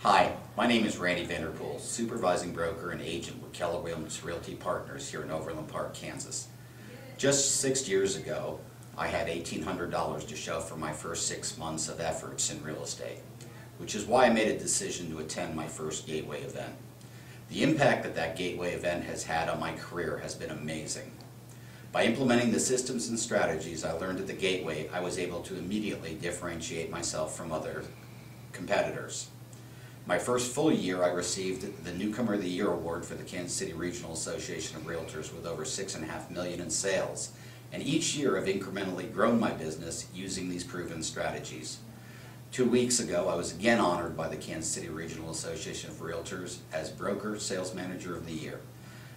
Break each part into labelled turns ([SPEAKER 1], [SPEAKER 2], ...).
[SPEAKER 1] Hi, my name is Randy Vanderpool, supervising broker and agent with Keller Williams Realty Partners here in Overland Park, Kansas. Just 6 years ago, I had $1,800 to show for my first 6 months of efforts in real estate, which is why I made a decision to attend my first Gateway event. The impact that that Gateway event has had on my career has been amazing. By implementing the systems and strategies I learned at the Gateway, I was able to immediately differentiate myself from other competitors. My first full year, I received the Newcomer of the Year award for the Kansas City Regional Association of Realtors with over $6.5 million in sales. And each year I've incrementally grown my business using these proven strategies. 2 weeks ago, I was again honored by the Kansas City Regional Association of Realtors as Broker Sales Manager of the Year.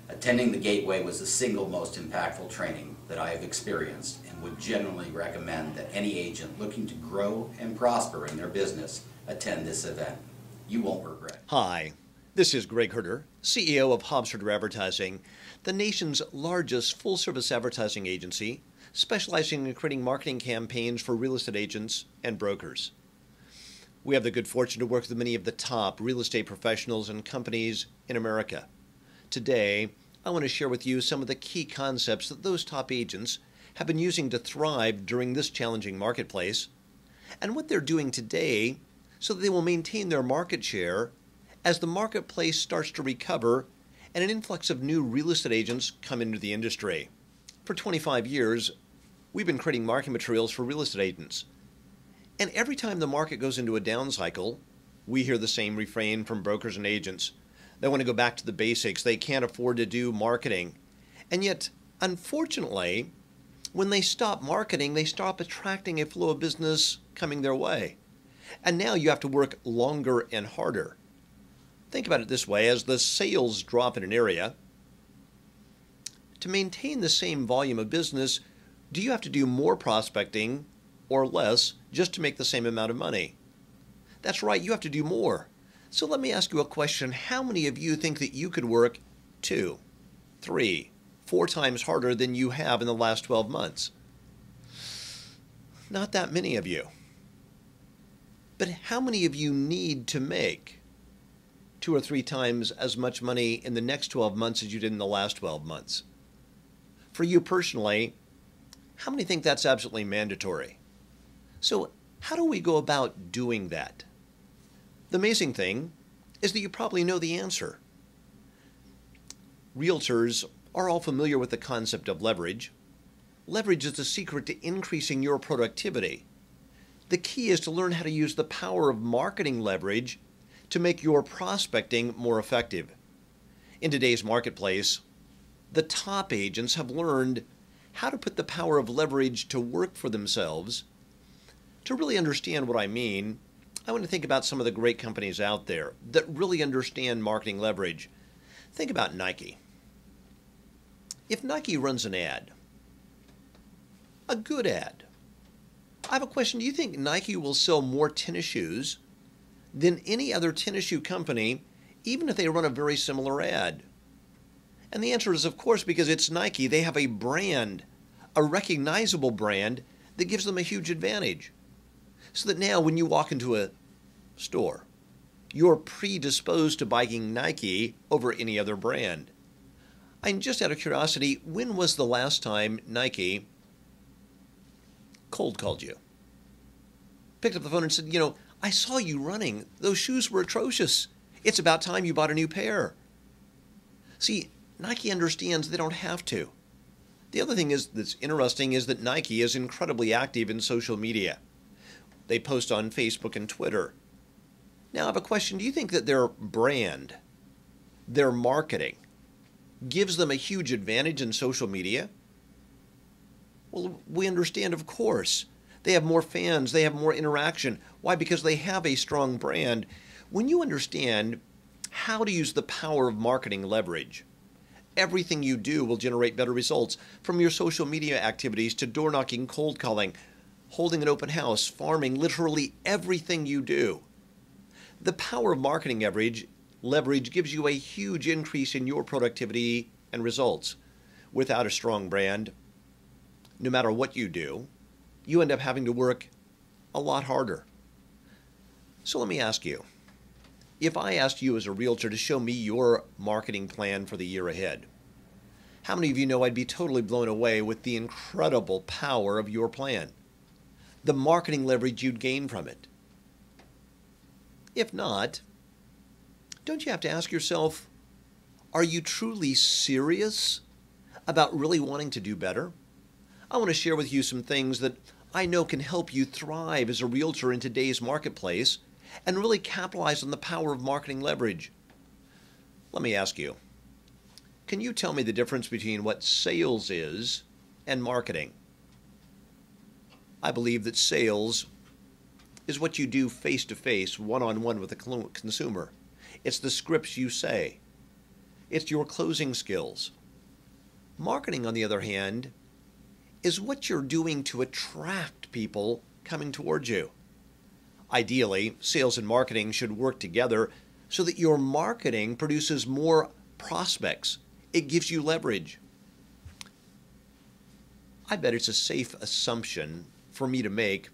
[SPEAKER 1] Attending the Gateway was the single most impactful training that I have experienced and would generally recommend that any agent looking to grow and prosper in their business attend this event. You won't regret.
[SPEAKER 2] Hi, this is Greg Herter, CEO of Hobbs Advertising, the nation's largest full-service advertising agency, specializing in creating marketing campaigns for real estate agents and brokers. We have the good fortune to work with many of the top real estate professionals and companies in America. Today, I want to share with you some of the key concepts that those top agents have been using to thrive during this challenging marketplace, and what they're doing today so that they will maintain their market share as the marketplace starts to recover and an influx of new real estate agents come into the industry. For 25 years, we've been creating marketing materials for real estate agents. And every time the market goes into a down cycle, we hear the same refrain from brokers and agents. They want to go back to the basics. They can't afford to do marketing. And yet, unfortunately, when they stop marketing, they stop attracting a flow of business coming their way. And now you have to work longer and harder. Think about it this way: as the sales drop in an area, to maintain the same volume of business, do you have to do more prospecting or less just to make the same amount of money? That's right, you have to do more. So let me ask you a question. How many of you think that you could work 2, 3, 4 times harder than you have in the last 12 months? Not that many of you. But how many of you need to make 2 or 3 times as much money in the next 12 months as you did in the last 12 months? For you personally, how many think that's absolutely mandatory? So how do we go about doing that? The amazing thing is that you probably know the answer. Realtors are all familiar with the concept of leverage. Leverage is the secret to increasing your productivity. The key is to learn how to use the power of marketing leverage to make your prospecting more effective. In today's marketplace, the top agents have learned how to put the power of leverage to work for themselves. To really understand what I mean, I want to think about some of the great companies out there that really understand marketing leverage. Think about Nike. If Nike runs an ad, a good ad, I have a question. Do you think Nike will sell more tennis shoes than any other tennis shoe company, even if they run a very similar ad? And the answer is, of course, because it's Nike. They have a brand, a recognizable brand that gives them a huge advantage. So that now when you walk into a store, you're predisposed to buying Nike over any other brand. I'm just out of curiosity, when was the last time Nike cold called you? Picked up the phone and said, I saw you running. Those shoes were atrocious. It's about time you bought a new pair. See, Nike understands they don't have to. The other thing that's interesting is that Nike is incredibly active in social media. They post on Facebook and Twitter. Now I have a question. Do you think that their brand, their marketing, gives them a huge advantage in social media? Well, we understand, of course. They have more fans. They have more interaction. Why? Because they have a strong brand. When you understand how to use the power of marketing leverage, everything you do will generate better results, from your social media activities to door knocking, cold calling, holding an open house, farming, literally everything you do. The power of marketing leverage gives you a huge increase in your productivity and results. Without a strong brand, no matter what you do, you end up having to work a lot harder. So let me ask you, If I asked you as a realtor to show me your marketing plan for the year ahead, how many of you know I'd be totally blown away with the incredible power of your plan, the marketing leverage you'd gain from it? If not, don't you have to ask yourself, are you truly serious about really wanting to do better? I want to share with you some things that I know can help you thrive as a realtor in today's marketplace and really capitalize on the power of marketing leverage. Let me ask you, can you tell me the difference between what sales is and marketing? I believe that sales is what you do face-to-face, one-on-one with the consumer. It's the scripts you say. It's your closing skills. Marketing, on the other hand, is what you're doing to attract people coming towards you. Ideally, sales and marketing should work together so that your marketing produces more prospects. It gives you leverage. I bet it's a safe assumption for me to make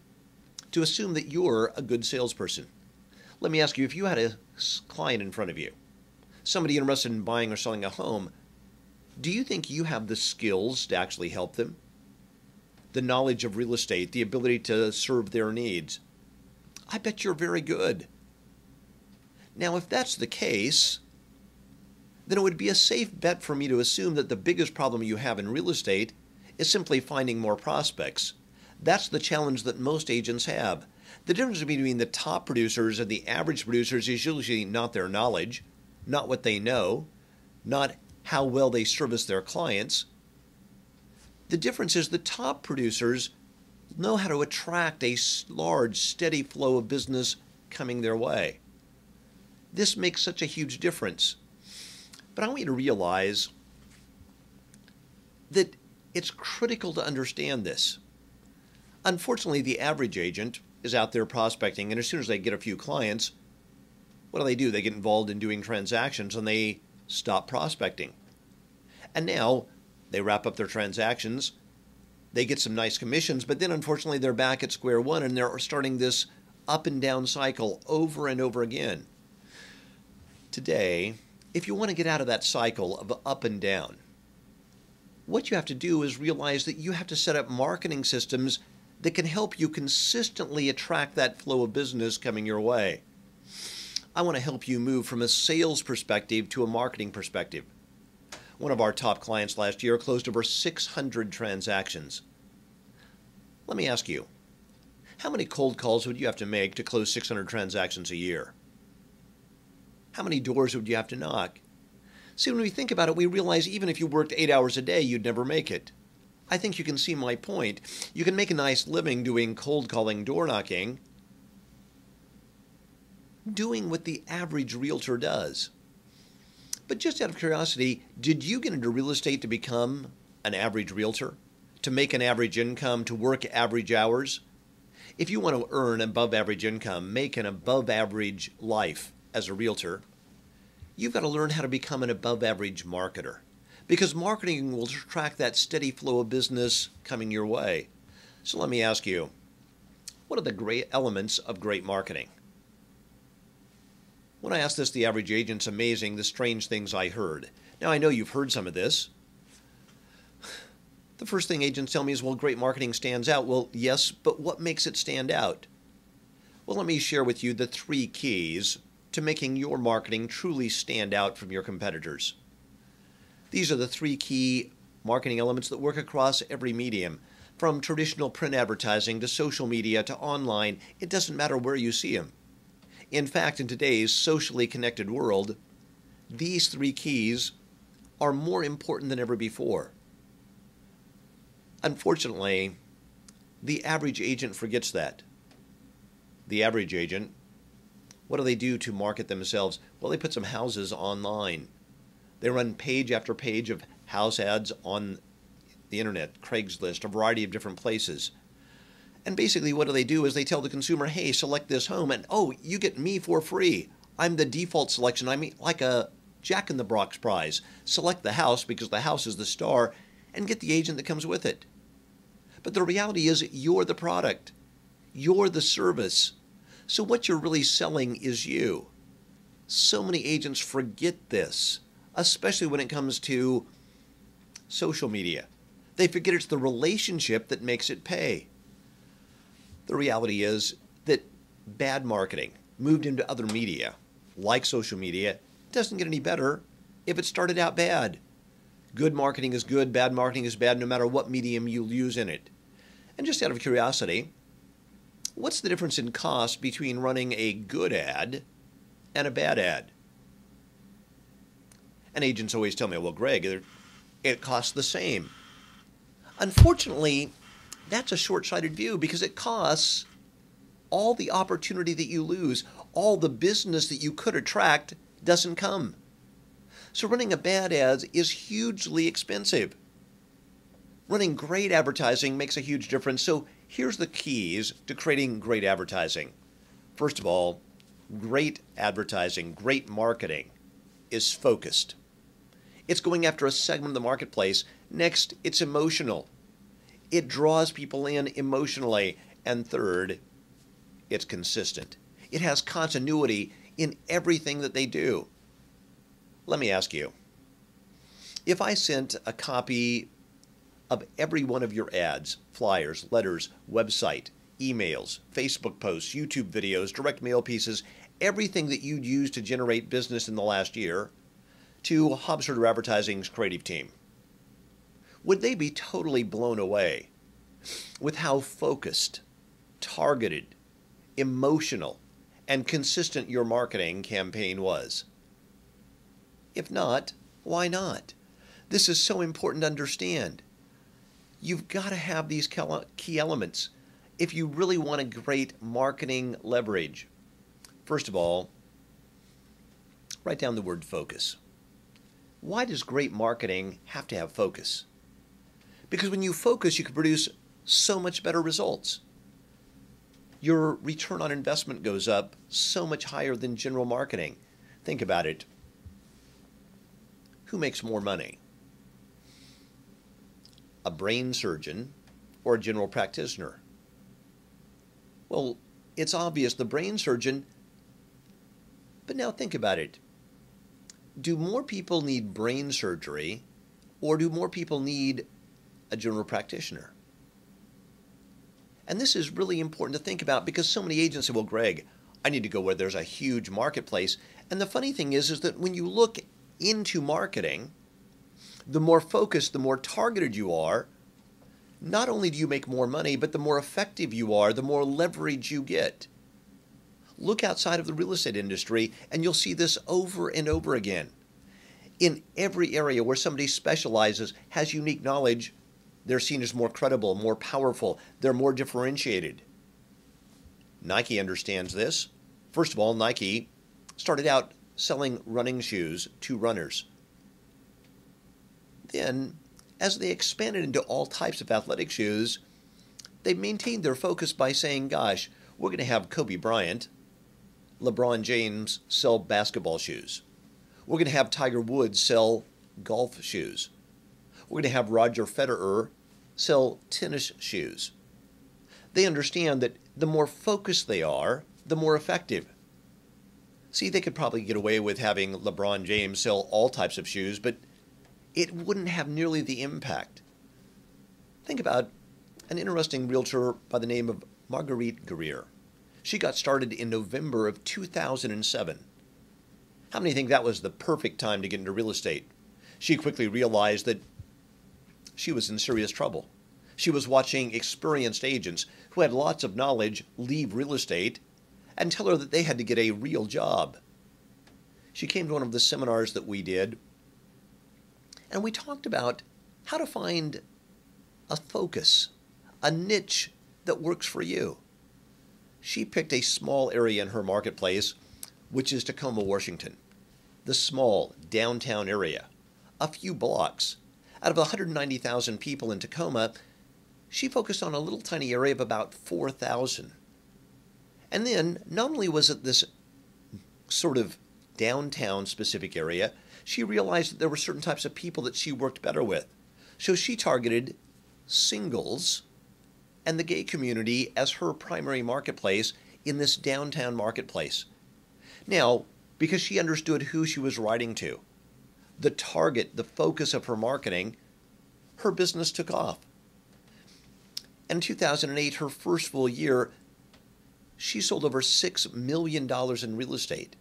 [SPEAKER 2] to assume that you're a good salesperson. Let me ask you, if you had a client in front of you, somebody interested in buying or selling a home, do you think you have the skills to actually help them? The knowledge of real estate, the ability to serve their needs? I bet you're very good. Now, if that's the case, then it would be a safe bet for me to assume that the biggest problem you have in real estate is simply finding more prospects. That's the challenge that most agents have. The difference between the top producers and the average producers is usually not their knowledge, not what they know, not how well they service their clients. The difference is the top producers know how to attract a large, steady flow of business coming their way. This makes such a huge difference. But I want you to realize that it's critical to understand this. Unfortunately, the average agent is out there prospecting, and as soon as they get a few clients, what do? They get involved in doing transactions and they stop prospecting. And now they wrap up their transactions, they get some nice commissions, but then unfortunately they're back at square one and they're starting this up and down cycle over and over again. Today, if you want to get out of that cycle of up and down, what you have to do is realize that you have to set up marketing systems that can help you consistently attract that flow of business coming your way. I want to help you move from a sales perspective to a marketing perspective. One of our top clients last year closed over 600 transactions. Let me ask you, how many cold calls would you have to make to close 600 transactions a year? How many doors would you have to knock? See, when we think about it, we realize even if you worked 8 hours a day, you'd never make it. I think you can see my point. You can make a nice living doing cold calling, door knocking, doing what the average realtor does. But just out of curiosity, did you get into real estate to become an average realtor? To make an average income, to work average hours? If you want to earn above average income, make an above average life as a realtor, you've got to learn how to become an above average marketer. Because marketing will attract that steady flow of business coming your way. So let me ask you, what are the great elements of great marketing? When I asked this the average agent, it's amazing the strange things I heard. Now, I know you've heard some of this. The first thing agents tell me is, well, great marketing stands out. Well, yes, but what makes it stand out? Well, let me share with you the 3 keys to making your marketing truly stand out from your competitors. These are the 3 key marketing elements that work across every medium, from traditional print advertising to social media to online. It doesn't matter where you see them. In fact, in today's socially connected world, these 3 keys are more important than ever before. Unfortunately, the average agent forgets that. The average agent, what do to market themselves? Well, they put some houses online. They run page after page of house ads on the internet, Craigslist, a variety of different places. And basically what do is they tell the consumer, hey, select this home, and oh, you get me for free. I'm the default selection. I'm like a Jack in the Box prize. Select the house because the house is the star, and get the agent that comes with it. But the reality is you're the product. You're the service. So what you're really selling is you. So many agents forget this, especially when it comes to social media. They forget it's the relationship that makes it pay. The reality is that bad marketing moved into other media, like social media, doesn't get any better if it started out bad. Good marketing is good, bad marketing is bad, no matter what medium you use in it. And just out of curiosity, what's the difference in cost between running a good ad and a bad ad? And agents always tell me, well, Greg, it costs the same. Unfortunately, that's a short-sighted view because it costs all the opportunity that you lose, all the business that you could attract doesn't come. So running a bad ad is hugely expensive. Running great advertising makes a huge difference. So here's the keys to creating great advertising. First of all, great advertising, great marketing is focused. It's going after a segment of the marketplace. Next, it's emotional. It draws people in emotionally. And third, it's consistent. It has continuity in everything that they do. Let me ask you, if I sent a copy of every one of your ads, flyers, letters, website, emails, Facebook posts, YouTube videos, direct mail pieces, everything that you'd use to generate business in the last year, to Hobbs Advertising's creative team, would they be totally blown away with how focused, targeted, emotional, and consistent your marketing campaign was? If not, why not? This is so important to understand. You've got to have these key elements if you really want a great marketing leverage. First of all, write down the word focus. Why does great marketing have to have focus? Because when you focus, you can produce so much better results. Your return on investment goes up so much higher than general marketing. Think about it. Who makes more money? A brain surgeon or a general practitioner? Well, it's obvious the brain surgeon, but now think about it. Do more people need brain surgery or do more people need a general practitioner? And this is really important to think about because so many agents say, well, Greg, I need to go where there's a huge marketplace. And the funny thing is that when you look into marketing, the more focused, the more targeted you are, not only do you make more money, but the more effective you are, the more leverage you get. Look outside of the real estate industry and you'll see this over and over again. In every area where somebody specializes, has unique knowledge, they're seen as more credible, more powerful, they're more differentiated. Nike understands this. First of all, Nike started out selling running shoes to runners. Then, as they expanded into all types of athletic shoes, they maintained their focus by saying, gosh, we're going to have Kobe Bryant, LeBron James sell basketball shoes. We're going to have Tiger Woods sell golf shoes. We're going to have Roger Federer sell tennis shoes. They understand that the more focused they are, the more effective. See, they could probably get away with having LeBron James sell all types of shoes, but it wouldn't have nearly the impact. Think about an interesting realtor by the name of Marguerite Guerrier. She got started in November of 2007. How many think that was the perfect time to get into real estate? She quickly realized that she was in serious trouble. She was watching experienced agents who had lots of knowledge leave real estate and tell her that they had to get a real job. She came to one of the seminars that we did, and we talked about how to find a focus, a niche that works for you. She picked a small area in her marketplace, which is Tacoma, Washington. The small downtown area, a few blocks. Out of 190,000 people in Tacoma, she focused on a little tiny area of about 4,000. And then, not only was it this sort of downtown specific area, she realized that there were certain types of people that she worked better with. So she targeted singles and the gay community as her primary marketplace in this downtown marketplace. Now, because she understood who she was writing to. The target, the focus of her marketing, her business took off. In 2008, her first full year, she sold over $6 million in real estate.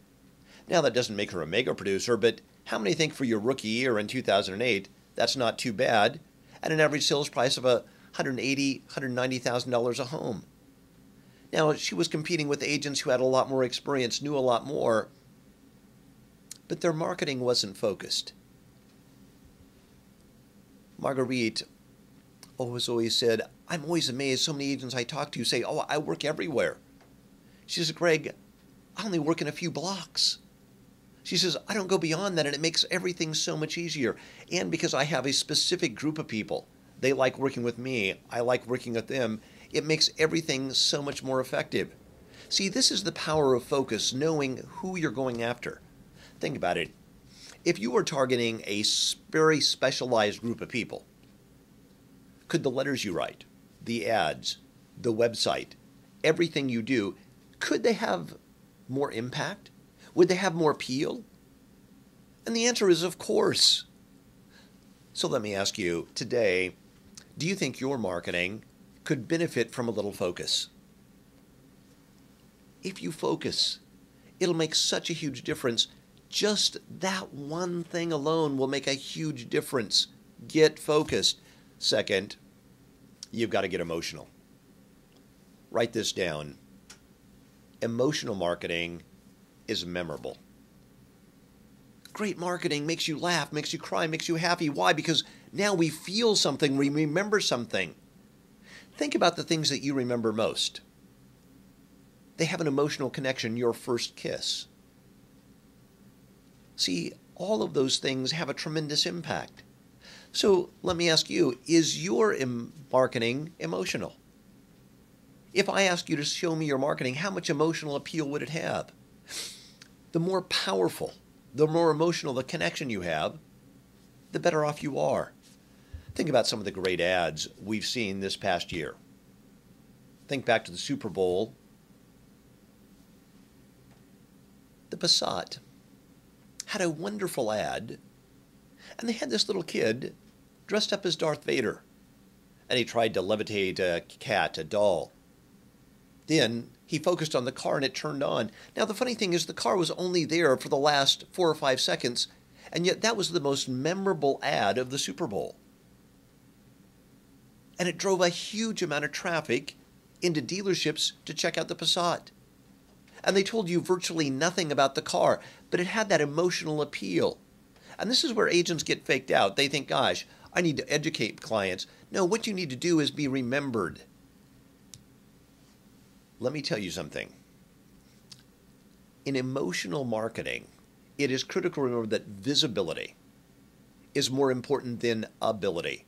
[SPEAKER 2] Now, that doesn't make her a mega producer, but how many think for your rookie year in 2008, that's not too bad, at an average sales price of $180,000, $190,000 a home? Now, she was competing with agents who had a lot more experience, knew a lot more, but their marketing wasn't focused. Marguerite always said, I'm always amazed so many agents I talk to say, oh, I work everywhere. She says, Greg, I only work in a few blocks. She says, I don't go beyond that, and it makes everything so much easier. And because I have a specific group of people, they like working with me, I like working with them, it makes everything so much more effective. See, this is the power of focus, knowing who you're going after. Think about it. If you were targeting a very specialized group of people, could the letters you write, the ads, the website, everything you do, could they have more impact? Would they have more appeal? And the answer is, of course. So let me ask you today, do you think your marketing could benefit from a little focus? If you focus, it'll make such a huge difference. Just that one thing alone will make a huge difference. Get focused. Second, you've got to get emotional. Write this down. Emotional marketing is memorable. Great marketing makes you laugh, makes you cry, makes you happy. Why? Because now we feel something, we remember something. Think about the things that you remember most. They have an emotional connection, your first kiss. See, all of those things have a tremendous impact. So let me ask you, is your marketing emotional? If I ask you to show me your marketing, how much emotional appeal would it have? The more powerful, the more emotional the connection you have, the better off you are. Think about some of the great ads we've seen this past year. Think back to the Super Bowl. The Passat had a wonderful ad, and they had this little kid dressed up as Darth Vader, and he tried to levitate a cat, a doll. Then he focused on the car and it turned on. Now the funny thing is the car was only there for the last 4 or 5 seconds, and yet that was the most memorable ad of the Super Bowl. And it drove a huge amount of traffic into dealerships to check out the Passat. And they told you virtually nothing about the car, but it had that emotional appeal. And this is where agents get faked out. They think, gosh, I need to educate clients. No, what you need to do is be remembered. Let me tell you something. In emotional marketing, it is critical to remember that visibility is more important than ability.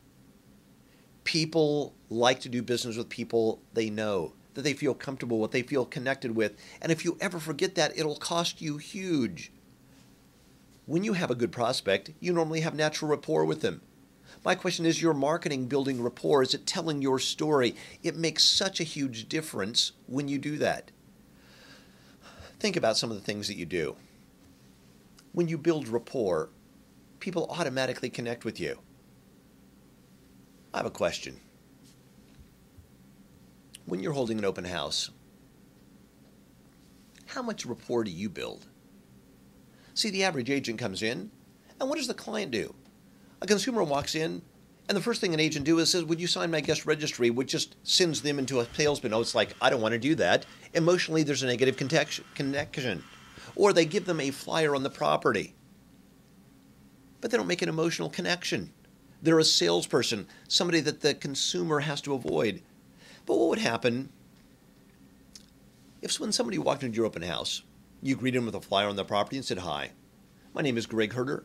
[SPEAKER 2] People like to do business with people they know, that they feel comfortable with, they feel connected with. And if you ever forget that, it'll cost you huge. When you have a good prospect, you normally have natural rapport with them. My question is, your marketing building rapport? Is it telling your story? It makes such a huge difference when you do that. Think about some of the things that you do. When you build rapport, people automatically connect with you. I have a question. When you're holding an open house, how much rapport do you build? See, the average agent comes in, and what does the client do? A consumer walks in, and the first thing an agent does is says, would you sign my guest registry, which just sends them into a salesman. Oh, it's like, I don't want to do that. Emotionally, there's a negative connection. Or they give them a flyer on the property. But they don't make an emotional connection. They're a salesperson, somebody that the consumer has to avoid. But what would happen if when somebody walked into your open house, you greeted them with a flyer on the property and said, hi, my name is Greg Herder.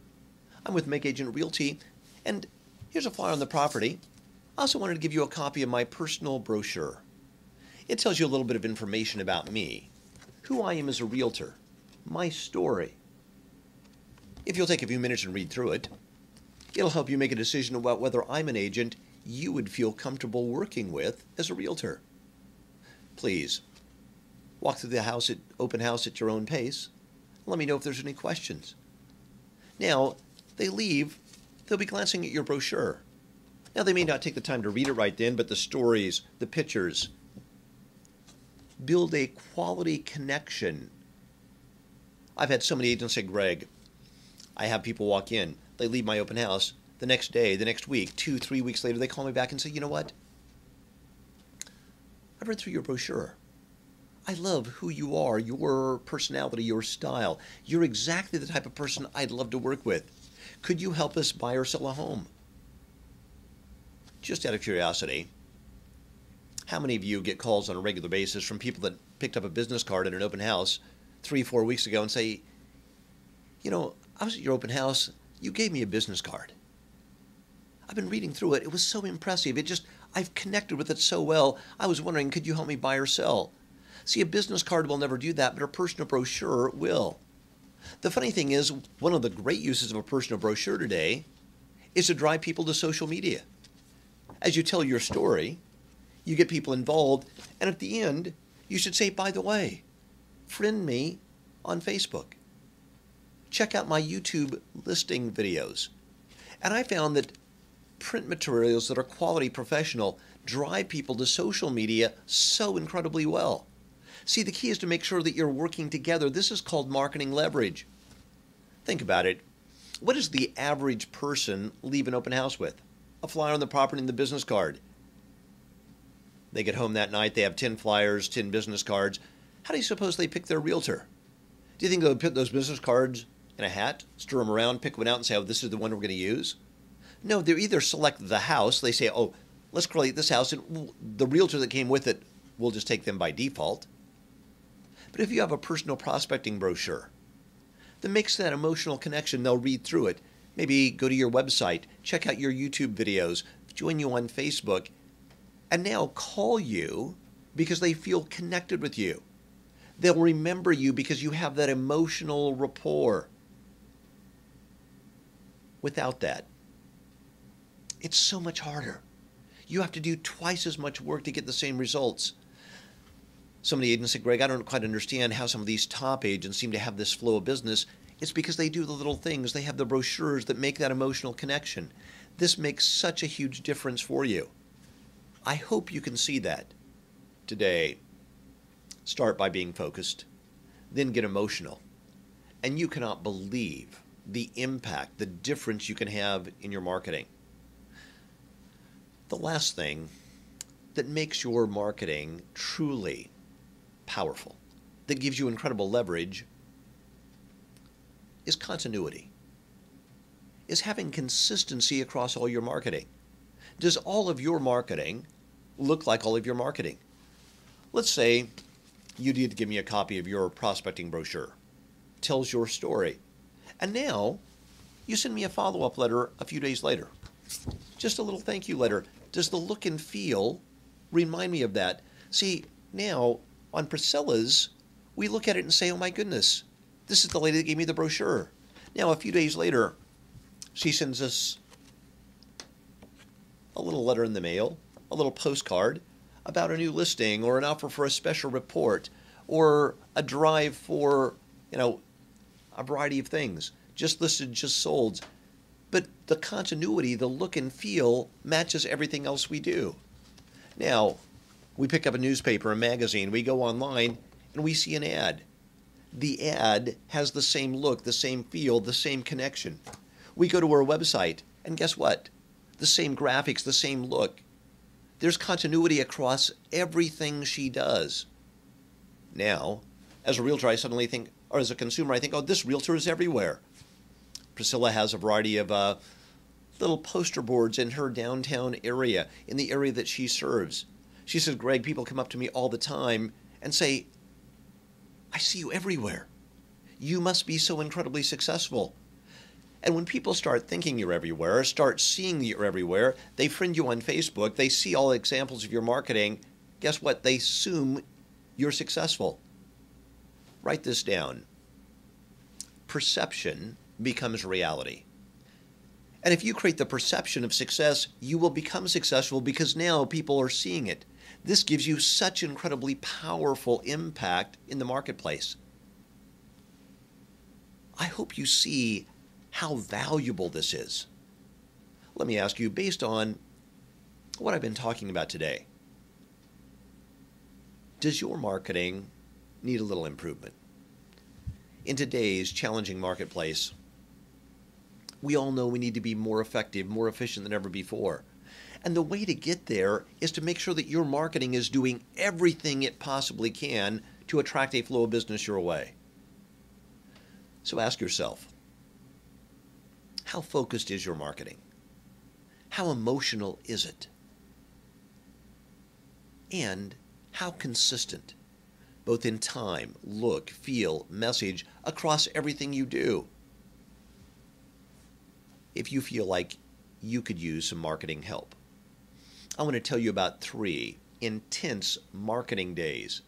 [SPEAKER 2] I'm with Make Agent Realty, and here's a flyer on the property. I also wanted to give you a copy of my personal brochure. It tells you a little bit of information about me, who I am as a realtor, my story. If you'll take a few minutes and read through it, it'll help you make a decision about whether I'm an agent you would feel comfortable working with as a realtor. Please, walk through the open house at your own pace. Let me know if there's any questions. Now, they leave, they'll be glancing at your brochure. Now, they may not take the time to read it right then, but the stories, the pictures, build a quality connection. I've had so many agents say, Greg, I have people walk in, they leave my open house, the next day, the next week, 2-3 weeks later, they call me back and say, you know what? I read through your brochure. I love who you are, your personality, your style. You're exactly the type of person I'd love to work with. Could you help us buy or sell a home? Just out of curiosity, how many of you get calls on a regular basis from people that picked up a business card at an open house 3-4 weeks ago and say, you know, I was at your open house, you gave me a business card. I've been reading through it. It was so impressive. I've connected with it so well. I was wondering, could you help me buy or sell? See, a business card will never do that, but a personal brochure will. The funny thing is, one of the great uses of a personal brochure today is to drive people to social media. As you tell your story, you get people involved, and at the end, you should say, by the way, friend me on Facebook. Check out my YouTube listing videos. And I found that print materials that are quality professional drive people to social media so incredibly well. See, the key is to make sure that you're working together. This is called marketing leverage. Think about it. What does the average person leave an open house with? A flyer on the property and the business card. They get home that night, they have 10 flyers, 10 business cards. How do you suppose they pick their realtor? Do you think they'll put those business cards in a hat, stir them around, pick one out and say, oh, this is the one we're going to use? No, they either select the house, they say, oh, let's create this house, and the realtor that came with it, we'll just take them by default. But if you have a personal prospecting brochure that makes that emotional connection, they'll read through it. Maybe go to your website, check out your YouTube videos, join you on Facebook, and now call you because they feel connected with you. They'll remember you because you have that emotional rapport. Without that, it's so much harder. You have to do twice as much work to get the same results. Some of the agents said, Greg, I don't quite understand how some of these top agents seem to have this flow of business. It's because they do the little things. They have the brochures that make that emotional connection. This makes such a huge difference for you. I hope you can see that today. Start by being focused, then get emotional. And you cannot believe the impact, the difference you can have in your marketing. The last thing that makes your marketing truly powerful, that gives you incredible leverage, is continuity, is having consistency across all your marketing. Does all of your marketing look like all of your marketing? Let's say you did give me a copy of your prospecting brochure. Tells your story. And now you send me a follow-up letter a few days later. Just a little thank you letter. Does the look and feel remind me of that? See, now on Priscilla's, we look at it and say, oh my goodness, this is the lady that gave me the brochure. Now, a few days later, she sends us a little letter in the mail, a little postcard about a new listing or an offer for a special report or a drive for, a variety of things. Just listed, just sold. But the continuity, the look and feel matches everything else we do. Now, we pick up a newspaper, a magazine, we go online, and we see an ad. The ad has the same look, the same feel, the same connection. We go to our website, and guess what? The same graphics, the same look. There's continuity across everything she does. Now, as a realtor, I suddenly think, or as a consumer, I think, oh, this realtor is everywhere. Priscilla has a variety of little poster boards in her downtown area, in the area that she serves. She says, Greg, people come up to me all the time and say, I see you everywhere. You must be so incredibly successful. And when people start thinking you're everywhere, start seeing that you're everywhere, they friend you on Facebook, they see all examples of your marketing, guess what? They assume you're successful. Write this down. Perception becomes reality. And if you create the perception of success, you will become successful because now people are seeing it. This gives you such incredibly powerful impact in the marketplace. I hope you see how valuable this is. Let me ask you, based on what I've been talking about today, does your marketing need a little improvement? In today's challenging marketplace, we all know we need to be more effective, more efficient than ever before. And the way to get there is to make sure that your marketing is doing everything it possibly can to attract a flow of business your way. So ask yourself, how focused is your marketing? How emotional is it? And how consistent, both in time, look, feel, message, across everything you do? If you feel like you could use some marketing help, I want to tell you about 3 intense marketing days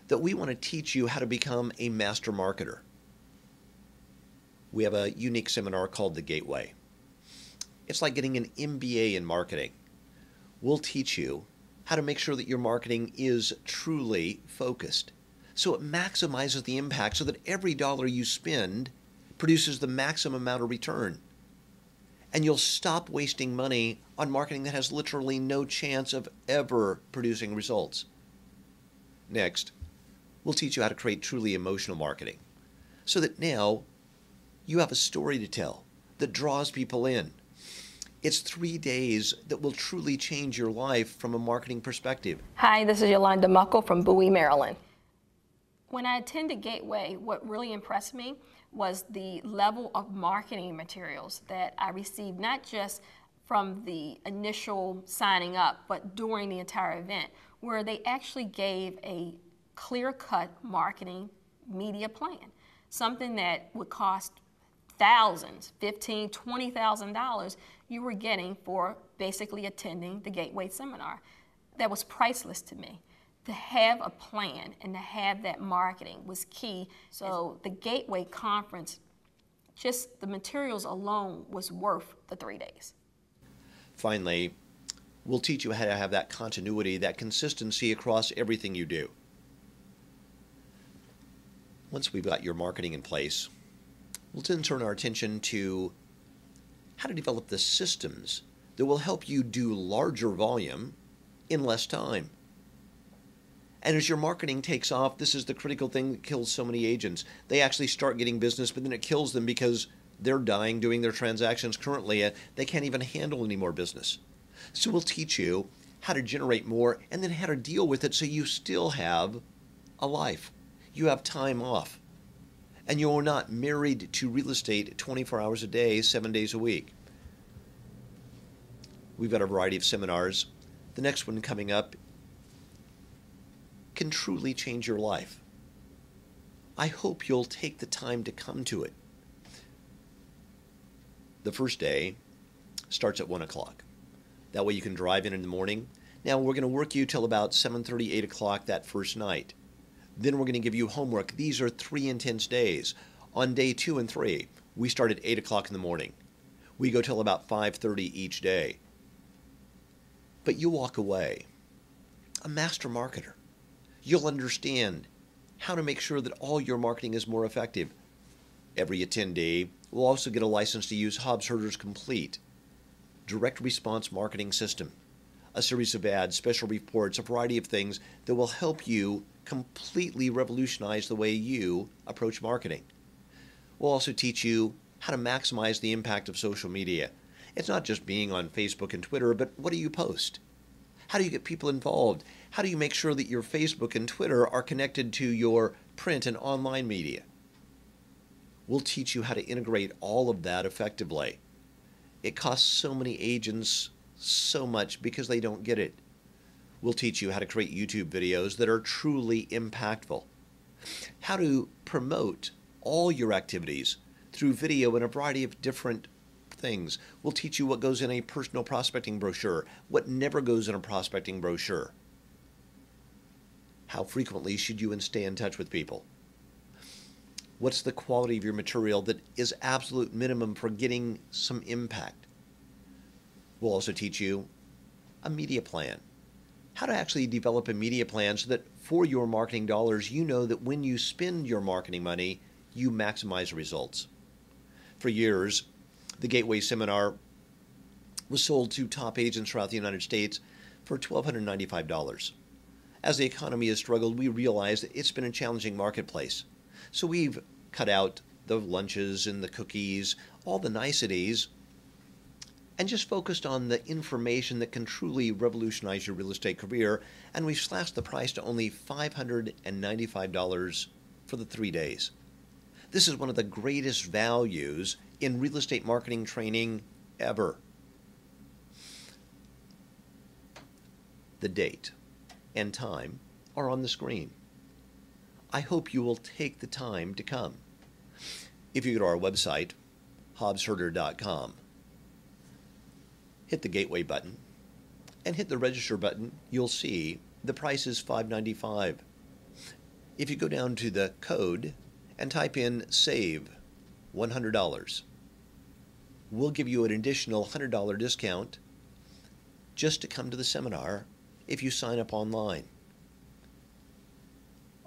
[SPEAKER 2] that we want to teach you how to become a master marketer. We have a unique seminar called The Gateway. It's like getting an MBA in marketing. We'll teach you how to make sure that your marketing is truly focused, so it maximizes the impact, so that every dollar you spend produces the maximum amount of return. And you'll stop wasting money on marketing that has literally no chance of ever producing results. Next, we'll teach you how to create truly emotional marketing, so that now you have a story to tell that draws people in. It's 3 days that will truly change your life from a marketing perspective.
[SPEAKER 3] Hi, this is Yolanda Muckle from Bowie, Maryland. When I attended Gateway, what really impressed me was the level of marketing materials that I received, not just from the initial signing up, but during the entire event, where they actually gave a clear-cut marketing media plan, something that would cost thousands, $15,000, $20,000 you were getting for basically attending the Gateway seminar. That was priceless to me. To have a plan and to have that marketing was key. So the Gateway conference, just the materials alone was worth the 3 days.
[SPEAKER 2] Finally, we'll teach you how to have that continuity, that consistency across everything you do. Once we've got your marketing in place, we'll then turn our attention to how to develop the systems that will help you do larger volume in less time. And as your marketing takes off, this is the critical thing that kills so many agents. They actually start getting business, but then it kills them because they're dying doing their transactions currently, and they can't even handle any more business. So we'll teach you how to generate more and then how to deal with it so you still have a life. You have time off. And you're not married to real estate 24 hours a day, 7 days a week. We've got a variety of seminars. The next one coming up can truly change your life. I hope you'll take the time to come to it. The first day starts at 1 o'clock. That way you can drive in the morning. Now we're going to work you till about 7:30, 8 o'clock that first night. Then we're going to give you homework. These are 3 intense days. On day 2 and 3, we start at 8 o'clock in the morning. We go till about 5:30 each day. But you walk away a master marketer. You'll understand how to make sure that all your marketing is more effective. Every attendee will also get a license to use Hobbs Complete direct response marketing system, a series of ads, special reports, a variety of things that will help you completely revolutionize the way you approach marketing. We'll also teach you how to maximize the impact of social media. It's not just being on Facebook and Twitter, but what do you post? How do you get people involved? How do you make sure that your Facebook and Twitter are connected to your print and online media? We'll teach you how to integrate all of that effectively. It costs so many agents so much because they don't get it. We'll teach you how to create YouTube videos that are truly impactful. How to promote all your activities through video in a variety of different things. We'll teach you what goes in a personal prospecting brochure, what never goes in a prospecting brochure. How frequently should you stay in touch with people? What's the quality of your material that is absolute minimum for getting some impact? We'll also teach you a media plan. How to actually develop a media plan so that for your marketing dollars, you know that when you spend your marketing money, you maximize results. For years, the Gateway Seminar was sold to top agents throughout the United States for $1,295. As the economy has struggled, we realized that it's been a challenging marketplace. So we've cut out the lunches and the cookies, all the niceties, and just focused on the information that can truly revolutionize your real estate career, and we've slashed the price to only $595 for the 3 days. This is one of the greatest values in real estate marketing training ever. The date and time are on the screen. I hope you will take the time to come. If you go to our website, hobbsherder.com, hit the Gateway button, and hit the Register button, you'll see the price is $595. If you go down to the code and type in SAVE $100, we'll give you an additional $100 discount just to come to the seminar if you sign up online.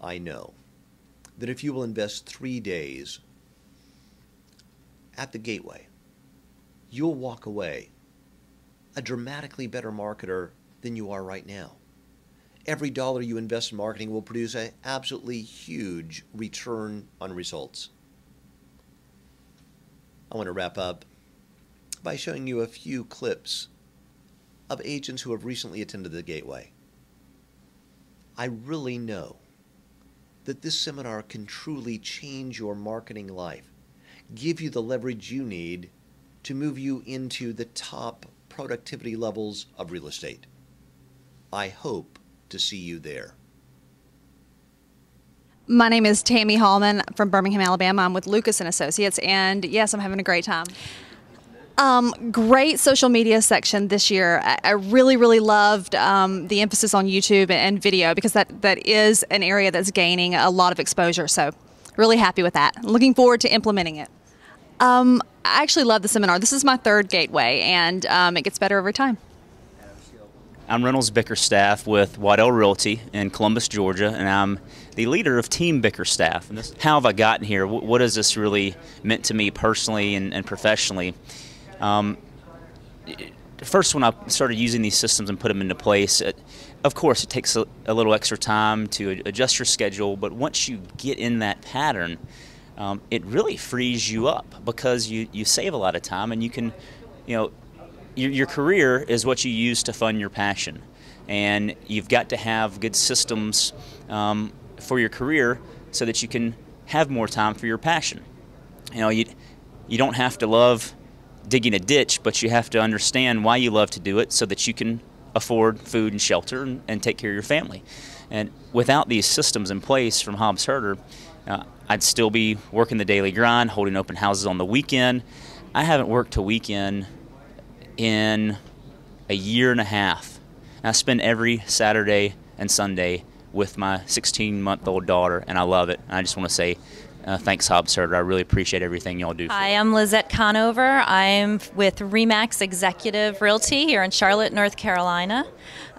[SPEAKER 2] I know that if you will invest 3 days at the Gateway, you'll walk away a dramatically better marketer than you are right now. Every dollar you invest in marketing will produce an absolutely huge return on results. I want to wrap up by showing you a few clips of agents who have recently attended the Gateway. I really know that this seminar can truly change your marketing life, give you the leverage you need to move you into the top productivity levels of real estate. I hope to see you there.
[SPEAKER 4] My name is Tammy Hallman from Birmingham, Alabama. I'm with Lucas & Associates, and yes, I'm having a great time. Great social media section this year. I really loved the emphasis on YouTube and video, because that is an area that's gaining a lot of exposure. So really happy with that. Looking forward to implementing it. I actually love the seminar. This is my third Gateway, and it gets better every time.
[SPEAKER 5] I'm Reynolds Bickerstaff with Waddell Realty in Columbus, Georgia, and I'm the leader of Team Bickerstaff. And how have I gotten here? What has this really meant to me personally and professionally? First, when I started using these systems and put them into place, of course, it takes a little extra time to adjust your schedule, but once you get in that pattern, it really frees you up, because you save a lot of time, and you can, your career is what you use to fund your passion, and you've got to have good systems for your career so that you can have more time for your passion. You don't have to love digging a ditch, but you have to understand why you love to do it so that you can afford food and shelter and take care of your family. And without these systems in place from Hobbs Herder, I'd still be working the daily grind, holding open houses on the weekend. I haven't worked a weekend in a year and a half. And I spend every Saturday and Sunday with my 16-month-old daughter, and I love it. And I just want to say thanks, Hobbs Herder. I really appreciate everything y'all do.
[SPEAKER 6] Hi, I'm Lizette Conover. I'm with Remax Executive Realty here in Charlotte, North Carolina.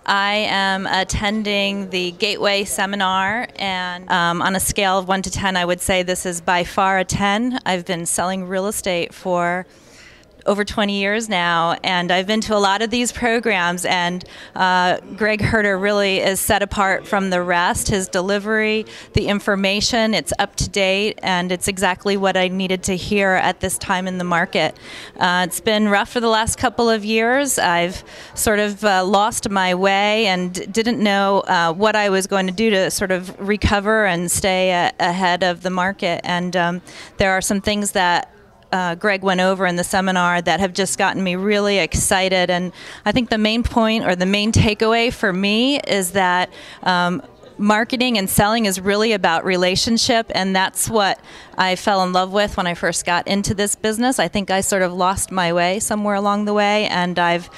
[SPEAKER 6] I am attending the Gateway Seminar, and on a scale of 1 to 10, I would say this is by far a 10. I've been selling real estate for over 20 years now, and I've been to a lot of these programs, and Greg Herder really is set apart from the rest. His delivery, the information, it's up to date, and it's exactly what I needed to hear at this time in the market. It's been rough for the last couple of years. I've sort of lost my way and didn't know what I was going to do to sort of recover and stay ahead of the market, and there are some things that Greg went over in the seminar that have just gotten me really excited. And I think the main point, or the main takeaway for me, is that marketing and selling is really about relationship, and that's what I fell in love with when I first got into this business. I think I sort of lost my way somewhere along the way, and I've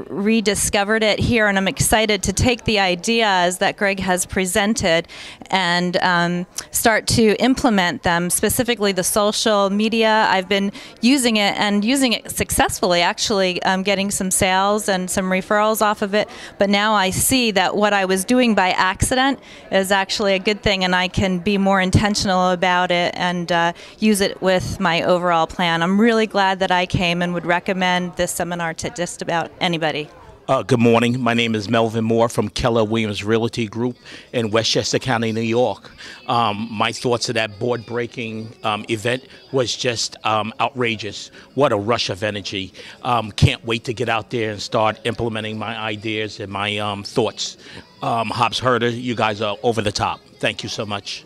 [SPEAKER 6] rediscovered it here, and I'm excited to take the ideas that Greg has presented and start to implement them, specifically the social media. I've been using it, and using it successfully, actually getting some sales and some referrals off of it, but now I see that what I was doing by accident is actually a good thing, and I can be more intentional about it it and use it with my overall plan. I'm really glad that I came and would recommend this seminar to just about anybody.
[SPEAKER 7] Good morning. My name is Melvin Moore from Keller Williams Realty Group in Westchester County, New York. My thoughts of that board-breaking event was just outrageous. What a rush of energy. Can't wait to get out there and start implementing my ideas and my thoughts. Hobbs Herder, you guys are over the top. Thank you so much.